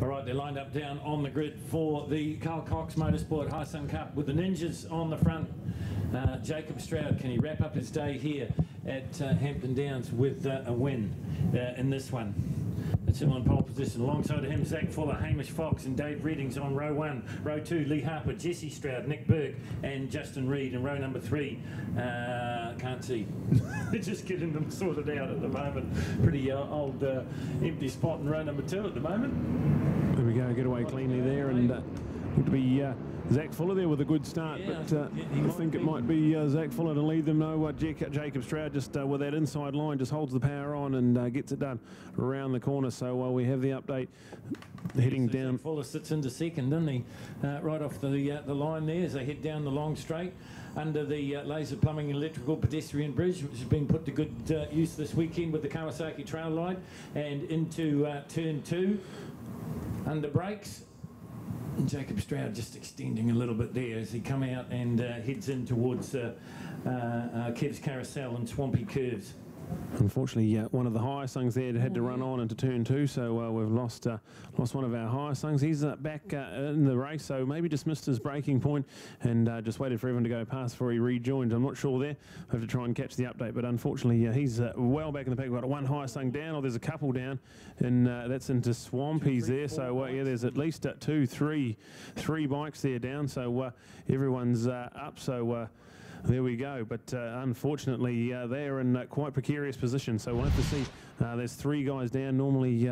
All right, they're lined up down on the grid for the Carl Cox Motorsport High Sun Cup with the Ninjas on the front. Jacob Stroud, can he wrap up his day here at Hampton Downs with a win in this one? It's him on pole position. Alongside of him, Zach Fuller, Hamish Fox and Dave Readings on row 1. Row 2, Lee Harper, Jesse Stroud, Nick Burke and Justin Reed. And row number 3, can't see. They're just getting them sorted out at the moment. Pretty old empty spot in row number 2 at the moment. There we go, get away cleanly there, and look to be Zach Fuller there with a good start, yeah, but I think it might be Zach Fuller to lead them. No, Jacob Stroud just with that inside line just holds the power on and gets it done around the corner. So we have the update heading down. Zach Fuller sits into second, doesn't he? Right off the line there as they head down the long straight under the Laser Plumbing and Electrical Pedestrian Bridge, which has been put to good use this weekend with the Kawasaki Trail Line, and into turn 2 under brakes. And Jacob Stroud just extending a little bit there as he come out and heads in towards Kev's Carousel and Swampy Curves. Unfortunately, one of the higher sungs there had to run on into turn 2, so we've lost one of our higher sungs. He's back in the race, so maybe just missed his braking point and just waited for everyone to go past before he rejoined. I'm not sure there. I have to try and catch the update, but unfortunately, he's well back in the pack. We've got one higher sung down, or there's a couple down, and that's into Swampy's there. So yeah, there's at least three bikes there down. So everyone's up. So. There we go, but unfortunately they're in quite precarious position, so we'll have to see. There's 3 guys down. Normally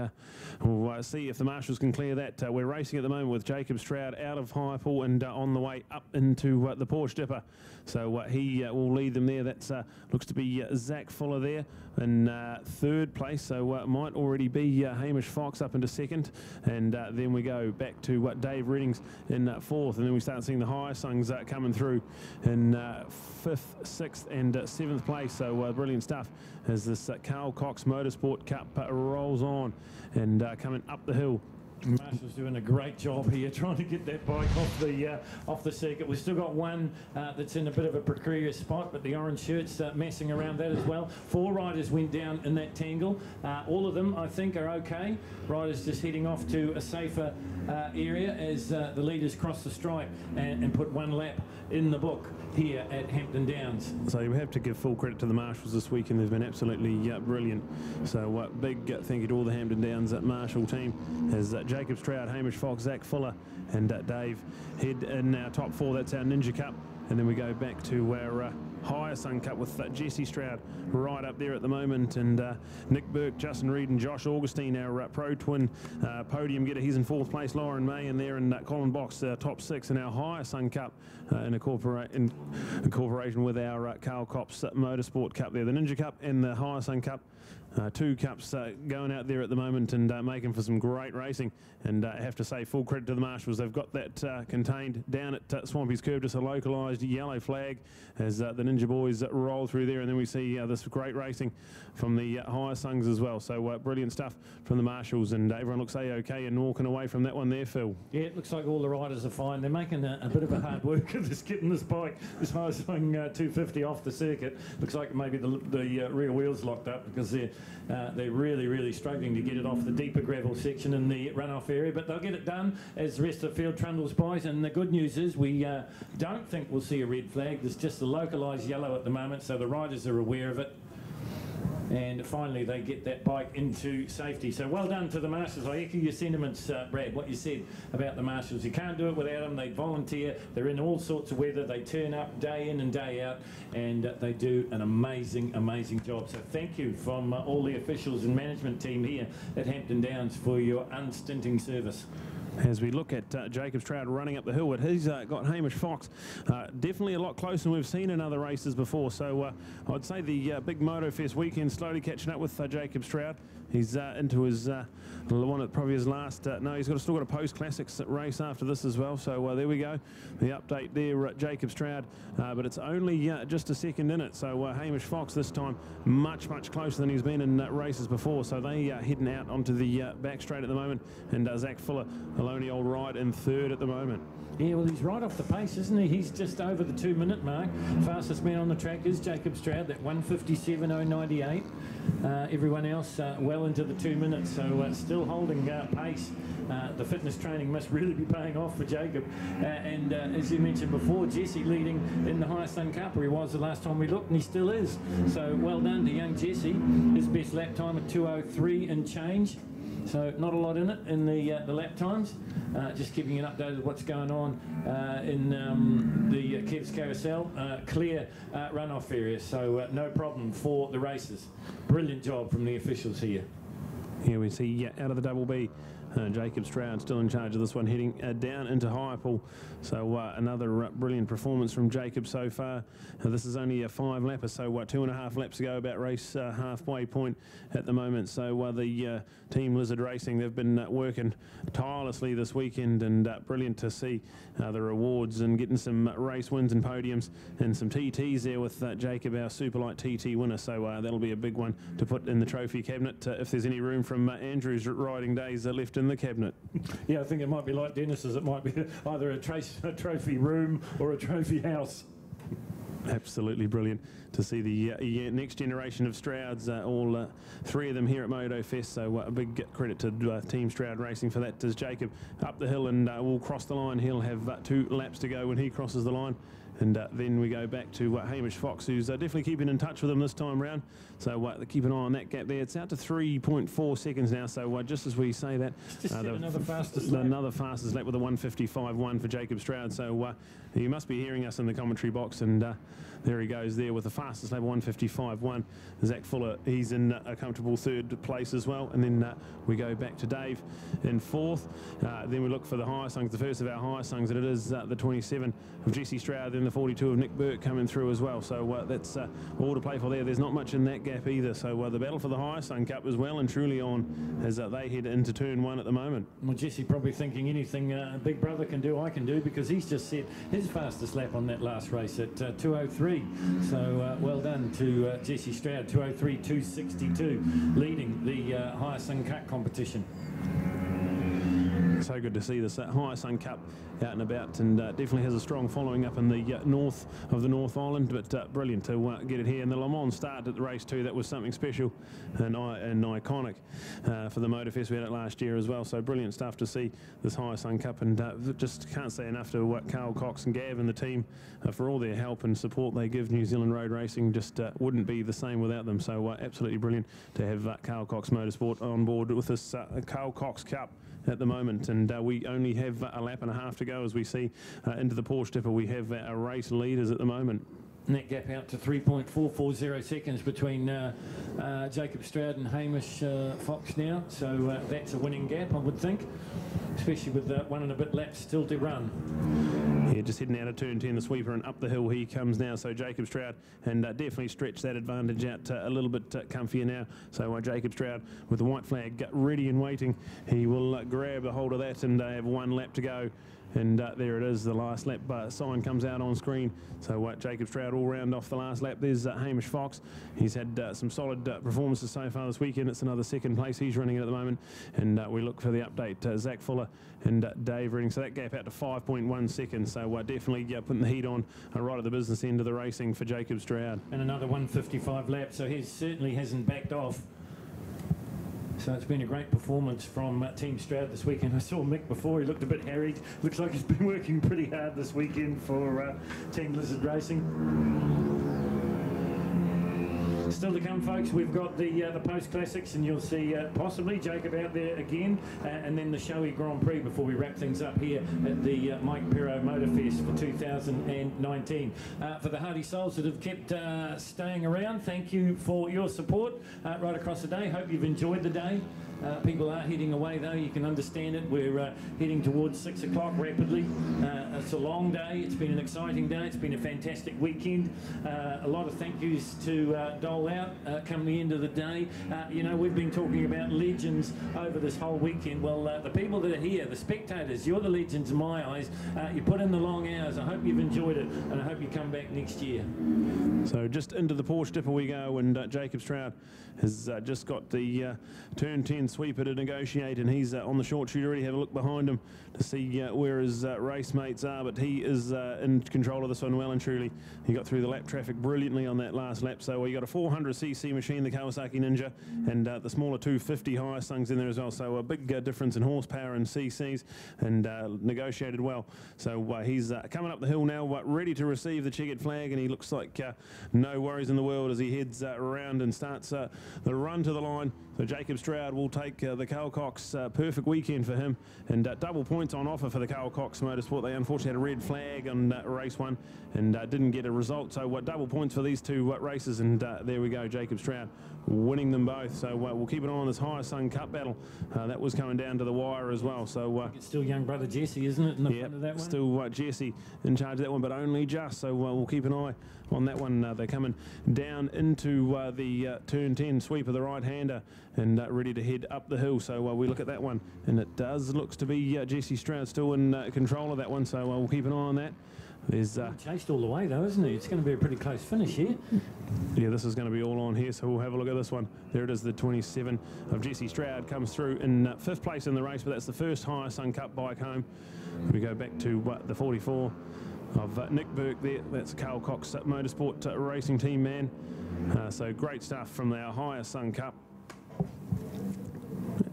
we'll see if the marshals can clear that. We're racing at the moment with Jacob Stroud out of Highpool and on the way up into the Porsche Dipper, so he will lead them there. That looks to be Zach Fuller there in 3rd place, so it might already be Hamish Fox up into 2nd, and then we go back to Dave Readings in 4th, and then we start seeing the higher sungs coming through in 5th, 6th and 7th place. So brilliant stuff as this Carl Cox Motorsport Cup rolls on and coming up the hill. Marshall's doing a great job here trying to get that bike off the circuit. We've still got one that's in a bit of a precarious spot, but the orange shirt's messing around that as well. 4 riders went down in that tangle. All of them, I think, are okay. Riders just heading off to a safer area as the leaders cross the stripe and put 1 lap in the book here at Hampton Downs. So we have to give full credit to the marshals this weekend. They've been absolutely brilliant. So big thank you to all the Hampton Downs marshal team as Jacob Stroud, Hamish Fox, Zach Fuller and Dave head in our top 4. That's our Ninja Cup. And then we go back to our Higher Sun Cup with Jesse Stroud right up there at the moment, and Nick Burke, Justin Reed and Josh Augustine, our Pro Twin podium getter. He's in 4th place. Lauren May and there in Colin Box, top 6 in our Higher Sun Cup in incorporation with our Carl Cox Motorsport Cup there. The Ninja Cup and the Higher Sun Cup. 2 cups going out there at the moment and making for some great racing, and I have to say full credit to the marshals. They've got that contained down at Swampy's Curve, just a localised yellow flag as the Ninja boys roll through there, and then we see this great racing from the higher sungs as well. So brilliant stuff from the marshals, and everyone looks A-OK and walking away from that one there, Phil. Yeah, it looks like all the riders are fine. They're making a bit of a hard work of just getting this bike, this high sung 250 off the circuit. Looks like maybe the rear wheel's locked up because they're really struggling to get it off the deeper gravel section in the runoff area, but they'll get it done as the rest of the field trundles by. And the good news is we don't think we'll see a red flag. There's just a localised yellow at the moment, so the riders are aware of it. And finally they get that bike into safety. So well done to the marshals. I echo your sentiments, Brad, what you said about the marshals. You can't do it without them. They volunteer. They're in all sorts of weather. They turn up day in and day out, and they do an amazing job. So thank you from all the officials and management team here at Hampton Downs for your unstinting service. As we look at Jacob Stroud running up the hill, but he's got Hamish Fox definitely a lot closer than we've seen in other races before. So I'd say the big MotoFest weekend slowly catching up with Jacob Stroud. He's into his probably his last. No, he's still got a post-classics race after this as well. So there we go, the update there, Jacob Stroud. But it's only just a second in it. So Hamish Fox this time much closer than he's been in races before. So they heading out onto the back straight at the moment, and Zach Fuller, a lonely old ride, in 3rd at the moment. Yeah, well, he's right off the pace, isn't he? He's just over the 2-minute mark. Fastest man on the track is Jacob Stroud, that 1:57.098. Everyone else well into the 2 minutes, so still holding pace. The fitness training must really be paying off for Jacob. And as you mentioned before, Jesse leading in the Highest Cup, where he was the last time we looked, and he still is. So well done to young Jesse. His best lap time at 2:03 and change. So not a lot in it in the lap times. Just keeping you updated with what's going on in the Kev's Carousel. Clear runoff area, so no problem for the races. Brilliant job from the officials here. Here we see out of the double B, Jacob Stroud still in charge of this one, heading down into Highpool. So another brilliant performance from Jacob so far. This is only a 5-lapper, so 2.5 laps to go, about race halfway point at the moment. So the Team Lizard Racing, they've been working tirelessly this weekend, and brilliant to see the rewards and getting some race wins and podiums and some TTs there with Jacob, our Superlight TT winner. So that'll be a big one to put in the trophy cabinet if there's any room from Andrew's riding days left in the cabinet. Yeah, I think it might be like Dennis's. It might be either a trophy room or a trophy house. Absolutely brilliant to see the next generation of Strouds, all 3 of them here at Moto Fest. So a big credit to Team Stroud Racing for that. As Jacob up the hill and will cross the line, he'll have 2 laps to go when he crosses the line. And then we go back to Hamish Fox, who's definitely keeping in touch with them this time round. So keep an eye on that gap there. It's out to 3.4 seconds now. So just as we say that, another fastest lap. Another fastest lap with a 1:55.1 for Jacob Stroud. So you must be hearing us in the commentary box, and there he goes there with the fastest lap, 1:55.1. Zach Fuller, he's in a comfortable 3rd place as well. And then we go back to Dave in 4th. Then we look for the highest songs, the first of our highest songs, and it is the 27 of Jesse Stroud, then the 42 of Nick Burke coming through as well. So that's all to play for there. There's not much in that gap either. So the battle for the Highest Cup is well and truly on as they head into turn 1 at the moment. Well, Jesse probably thinking anything Big Brother can do, I can do, because he's just set his fastest lap on that last race at 2:03. So well done to Jesse Stroud, 2:03.262, leading the Highest Cup competition. So good to see this Highest Cup out and about, and definitely has a strong following up in the north of the North Island, but brilliant to get it here. And the Le Mans start at the race too, that was something special and iconic for the Motor Fest. We had it last year as well, so brilliant stuff to see this Highest Cup, and just can't say enough to Carl Cox and Gav and the team for all their help and support they give New Zealand road racing. Just wouldn't be the same without them. So absolutely brilliant to have Carl Cox Motorsport on board with this Carl Cox Cup at the moment. And we only have a lap and a half to go as we see into the Porsche Dipper. We have our race leaders at the moment. And that gap out to 3.440 seconds between Jacob Stroud and Hamish Fox now. So that's a winning gap, I would think, especially with 1 and a bit laps still to run. Yeah, just heading out of turn 10, the sweeper, and up the hill he comes now. So Jacob Stroud, and definitely stretch that advantage out a little bit comfier now. So Jacob Stroud with the white flag ready and waiting. He will grab a hold of that and have 1 lap to go. And there it is, the last lap sign comes out on screen. So Jacob Stroud all round off the last lap. There's Hamish Fox. He's had some solid performances so far this weekend. It's another 2nd place he's running at the moment. And we look for the update, Zach Fuller and Dave Redding. So that gap out to 5.1 seconds. So definitely putting the heat on right at the business end of the racing for Jacob Stroud. And another 1:55 lap, so he certainly hasn't backed off. So it's been a great performance from Team Stroud this weekend. I saw Mick before, he looked a bit harried. Looks like he's been working pretty hard this weekend for Team Lizard Racing. Still to come, folks, we've got the Post Classics, and you'll see possibly Jacob out there again, and then the Showy Grand Prix before we wrap things up here at the Mike Perro Motor Fest for 2019. For the hardy souls that have kept staying around, thank you for your support right across the day. Hope you've enjoyed the day. People are heading away though, you can understand it. We're heading towards 6 o'clock rapidly. It's a long day, it's been an exciting day, it's been a fantastic weekend. A lot of thank yous to dole out come the end of the day. You know, we've been talking about legends over this whole weekend. Well, the people that are here, the spectators, you're the legends in my eyes. You put in the long hours. I hope you've enjoyed it, and I hope you come back next year. So just into the Porsche Dipper we go, and Jacob Stroud has just got the turn 10 sweeper to negotiate, and he's on the short shoot already. Have a look behind him to see where his race mates are, but he is in control of this one well and truly. He got through the lap traffic brilliantly on that last lap. So you got a 400cc machine, the Kawasaki Ninja, and the smaller 250 Hyasungs in there as well. So a big difference in horsepower and cc's, and negotiated well. So he's coming up the hill now, ready to receive the checkered flag, and he looks like no worries in the world as he heads around and starts the run to the line. So Jacob Stroud will take the Carl Cox. Perfect weekend for him, and double points on offer for the Carl Cox Motorsport. They unfortunately had a red flag on race one and didn't get a result. So double points for these two races, and there we go, Jacob Stroud winning them both. So we'll keep an eye on this Hyasun Cup battle. That was coming down to the wire as well. So it's still young brother Jesse, isn't it, in the front of that one? Still Jesse in charge of that one, but only just. So we'll keep an eye on that one. They're coming down into the turn 10 sweep of the right-hander and ready to head up the hill. So we look at that one, and it looks to be Jesse Stroud still in control of that one. So we'll keep an eye on that. There's chased all the way though, isn't he? It's going to be a pretty close finish here. Yeah, this is going to be all on here, so we'll have a look at this one. There it is, the 27 of Jesse Stroud comes through in 5th place in the race, but that's the first Hyasun Cup bike home. We go back to the 44 of Nick Burke there. That's Carl Cox Motorsport racing team man. So great stuff from our Hyasun Cup.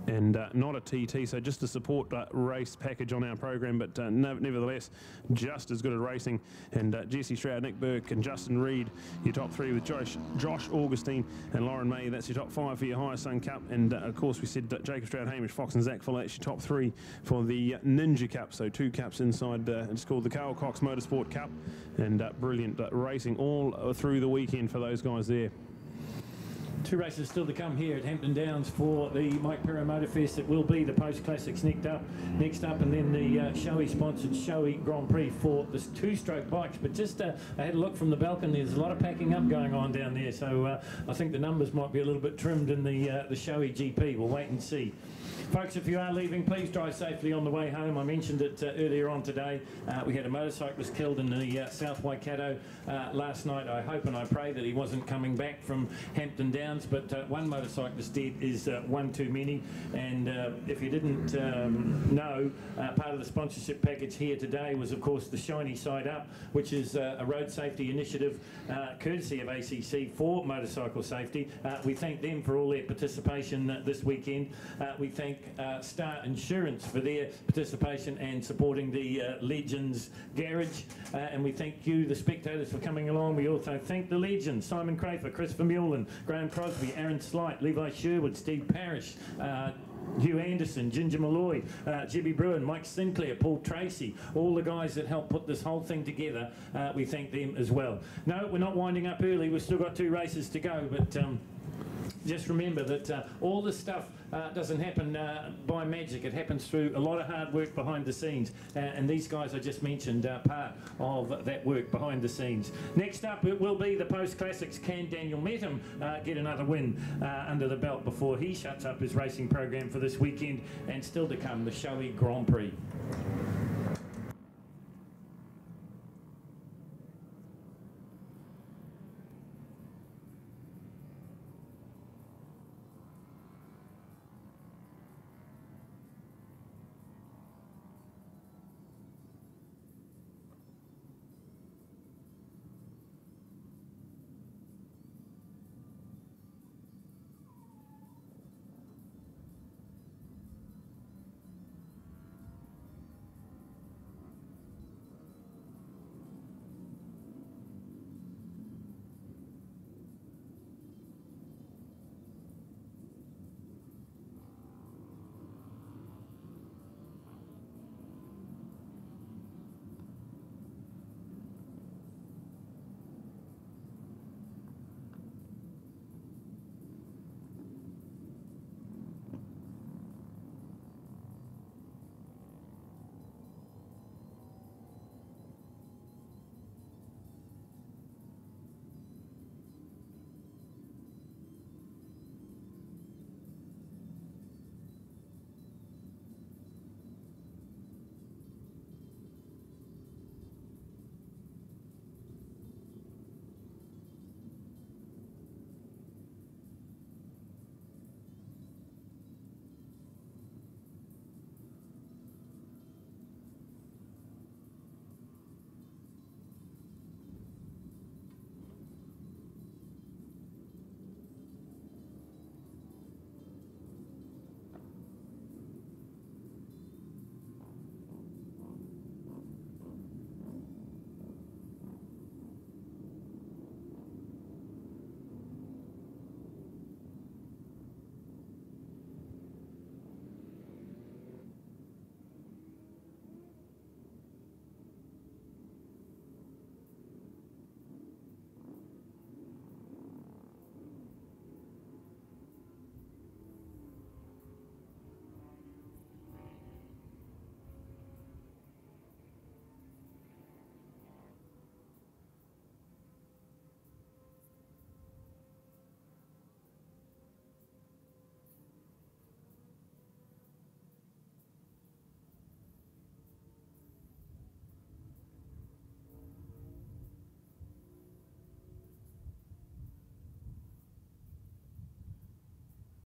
And not a TT, so just a support race package on our program, but nevertheless just as good at racing. And Jesse Stroud, Nick Burke and Justin Reed, your top 3 with Josh Augustine and Lauren May. That's your top 5 for your Hyasun Cup. And of course we said Jacob Stroud, Hamish Fox and Zach Fuller, that's your top 3 for the Ninja Cup. So 2 cups inside, it's called the Carl Cox Motorsport Cup, and brilliant racing all through the weekend for those guys there. 2 races still to come here at Hampton Downs for the Mike Perro Motorfest. It will be the Post Classics next up, and then the Shoei-sponsored Shoei Grand Prix for the 2-stroke bikes. But just I had a look from the balcony. There's a lot of packing up going on down there, so I think the numbers might be a little bit trimmed in the Shoei GP. We'll wait and see. Folks, if you are leaving, please drive safely on the way home. I mentioned it earlier on today. We had a motorcyclist killed in the South Waikato last night. I hope and I pray that he wasn't coming back from Hampton Downs, but one motorcyclist dead is one too many. And if you didn't know, part of the sponsorship package here today was, of course, the Shiny Side Up, which is a road safety initiative courtesy of ACC for motorcycle safety. We thank them for all their participation this weekend. We thank Star Insurance for their participation and supporting the Legends Garage, and we thank you, the spectators, for coming along. We also thank the Legends: Simon Crafer, Christopher Mullen, Graham Crosby, Aaron Slight, Levi Sherwood, Steve Parrish, Hugh Anderson, Ginger Malloy, Jibby Bruin, Mike Sinclair, Paul Tracy, all the guys that helped put this whole thing together. We thank them as well. No, we're not winding up early. We've still got 2 races to go, but just remember that all this stuff doesn't happen by magic. It happens through a lot of hard work behind the scenes, and these guys I just mentioned are part of that work behind the scenes. Next up, it will be the Post Classics. Can Daniel Metham get another win under the belt before he shuts up his racing program for this weekend? And still to come, the Shoei Grand Prix.